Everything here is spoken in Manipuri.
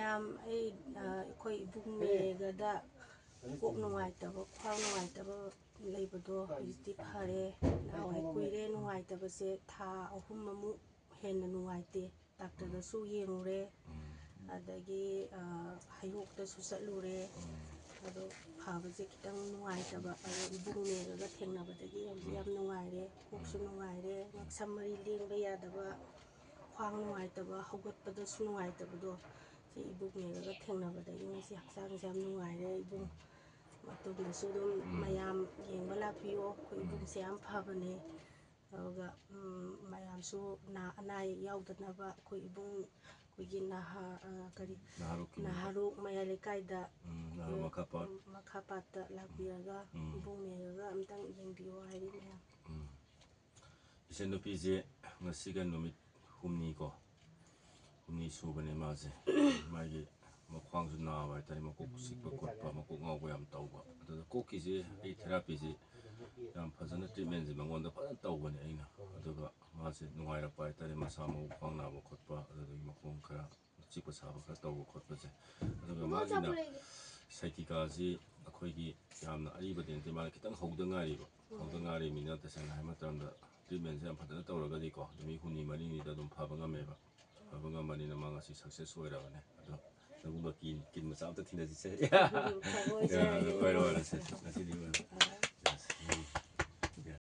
ꯃꯌꯥꯝ ꯑꯩꯈꯣꯏ ꯏꯕꯨꯡ ꯃꯦꯒꯗ ꯀꯣꯛ ꯅꯨꯡꯉꯥꯏꯇꯕ ꯈ꯭ꯋꯥꯡ ꯅꯨꯡꯉꯥꯏꯇꯕ ꯂꯩꯕꯗꯣ ꯍꯧꯖꯤꯛꯇꯤ ꯐꯔꯦ ꯅꯍꯥꯟꯋꯥꯏ ꯀꯨꯏꯔꯦ ꯅꯨꯡꯉꯥꯏꯇꯕꯁꯦ ꯊꯥ 3 ꯑꯃꯨꯛ ꯍꯦꯟꯅ ꯅꯨꯡꯉꯥꯏꯇꯦ ꯗꯥꯛꯇꯔꯗꯁꯨ ꯌꯦꯡꯉꯨꯔꯦ ꯑꯗꯒꯤ ꯍꯩꯔꯣꯛꯇꯁꯨ ꯆꯠꯂꯨꯔꯦ ꯑꯗꯣ ꯐꯕꯁꯦ ꯈꯤꯇꯪ ꯅꯨꯡꯉꯥꯏꯇꯕ ꯑꯗꯣ ꯏꯕꯨꯡ ꯃꯦꯒꯒ ꯊꯦꯡꯅꯕꯗꯒꯤ ꯍꯧꯖꯤꯛ ꯌꯥꯝ ꯅꯨꯡꯉꯥꯏꯔꯦ ꯀꯣꯛꯁꯨ ꯅꯨꯡꯉꯥꯏꯔꯦ ꯉꯛꯁꯝ ꯃꯔꯤ ꯂꯦꯡꯕ ꯌꯥꯗꯕ ꯈ꯭ꯋꯥꯡ ꯅꯨꯡꯉꯥꯏꯇꯕ ꯍꯧꯒꯠꯄꯗꯁꯨ ꯅꯨꯡꯉꯥꯏꯇꯕꯗꯣ ꯁꯤ ꯏꯕꯨꯡ ꯃꯦꯒꯒ ꯊꯦꯡꯅꯕꯗꯒꯤ ꯉꯁꯤ ꯍꯛꯆꯥꯡꯁꯦ ꯌꯥꯝ ꯅꯨꯡꯉꯥꯏꯔꯦ ꯏꯕꯨꯡ ꯃꯇꯨꯡꯗꯁꯨ ꯑꯗꯨꯝ ꯃꯌꯥꯝ ꯌꯦꯡꯕ ꯂꯥꯛꯄꯤꯌꯣ ꯑꯩꯈꯣꯏ ꯏꯕꯨꯡꯁꯦ ꯌꯥꯝ ꯐꯕꯅꯦ ꯑꯗꯨꯒ ꯃꯌꯥꯝꯁꯨ ꯑꯅꯥ ꯑꯌꯦꯛ ꯌꯥꯎꯗꯅꯕ ꯑꯩꯈꯣꯏ ꯏꯕꯨꯡ ꯑꯩꯈꯣꯏꯒꯤ ꯅꯍꯥꯔꯨꯛ ꯃꯌꯥꯏ ꯂꯩꯀꯥꯏꯗ ꯃꯈꯥꯄꯥꯠꯇ ꯂꯥꯛꯄꯤꯔꯒ ꯏꯕꯨꯡ ꯃꯦꯒꯒ ꯑꯝꯇꯪ ꯌꯦꯡꯕꯤꯌꯣ ꯍꯥꯏꯔꯤ ꯃꯌꯥꯝ ꯏꯆꯟ ꯅꯨꯄꯤꯁꯦ ꯉꯁꯤꯒ ꯅꯨꯃꯤꯠ 8ꯅꯤ ꯁꯨꯕꯅꯦ ꯃꯥꯁꯦ ꯃꯥꯒꯤ ꯃꯈ꯭ꯋꯥꯡꯁꯨ ꯅꯥꯕ ꯍꯥꯏꯇꯥꯔꯦ ꯃꯀꯣꯛ ꯆꯤꯛꯄ ꯈꯣꯠꯄ ꯃꯀꯣꯛ ꯉꯥꯎꯕ ꯌꯥꯝ ꯇꯧꯕ ꯑꯗꯨꯗ ꯀꯣꯛꯀꯤꯁꯦ ꯑꯩ ꯊꯦꯔꯥꯄꯤꯁꯤ ꯌꯥꯝ ꯐꯖꯅ ꯇ꯭ꯔꯤꯠꯃꯦꯟꯁꯦ ꯃꯉꯣꯟꯗ ꯐꯖꯅ ꯇꯧꯕꯅꯦ ꯑꯩꯅ ꯑꯗꯨꯒ ꯃꯥꯁꯦ ꯅꯨꯡꯉꯥꯏꯔꯛꯄ ꯍꯥꯏꯇꯥꯔꯦ ꯃꯁꯥ ꯃꯎ ꯈ꯭ꯋꯥꯡ ꯅꯥꯕ ꯈꯣꯠꯄ ꯑꯗꯨꯗꯒꯤ ꯃꯈꯣꯡ ꯈꯔ ꯆꯤꯛꯄ ꯁꯥꯕ ꯈꯔ ꯇꯧꯕ ꯈꯣꯠꯄꯁꯦ ꯑꯗꯨꯒ ꯃꯥꯒꯤꯅ ꯁꯥꯏꯇꯤꯀꯥꯁꯤ ꯑꯩꯈꯣꯏꯒꯤ ꯌꯥꯝꯅ ꯑꯔꯤꯕꯗꯤ ꯅꯠꯇꯦ ꯃꯥꯅ ꯈꯤꯇꯪ ꯍꯧꯗ ꯉꯥꯏꯔꯤꯕꯅꯤꯅ ꯇꯁꯦꯡꯅ ꯍꯥꯏꯕ ꯃꯇꯝꯗ ꯇ꯭ꯔꯤꯠꯃꯦꯟꯁꯦ ꯌꯥꯝ ꯐꯖꯅ ꯇꯧꯔꯒꯗꯤꯀꯣ ꯅꯨꯃꯤꯠ 8-9ꯗ ꯑꯗꯨꯝ ꯐꯕ ꯉꯝꯃꯦꯕ ꯐꯕ ꯉꯝꯕꯅꯤꯅ ꯃꯥ ꯉꯁꯤ ꯁꯛꯁꯦꯁ ꯑꯣꯏꯔꯕꯅꯦ ꯑꯗꯣ ꯅꯪꯒꯨꯝꯕ ꯀꯤꯟ ꯃꯆꯥ ꯑꯝꯇ ꯊꯤꯅꯁꯤꯁꯦ ꯑꯣꯏꯔꯣ ꯉꯁꯤꯗꯤ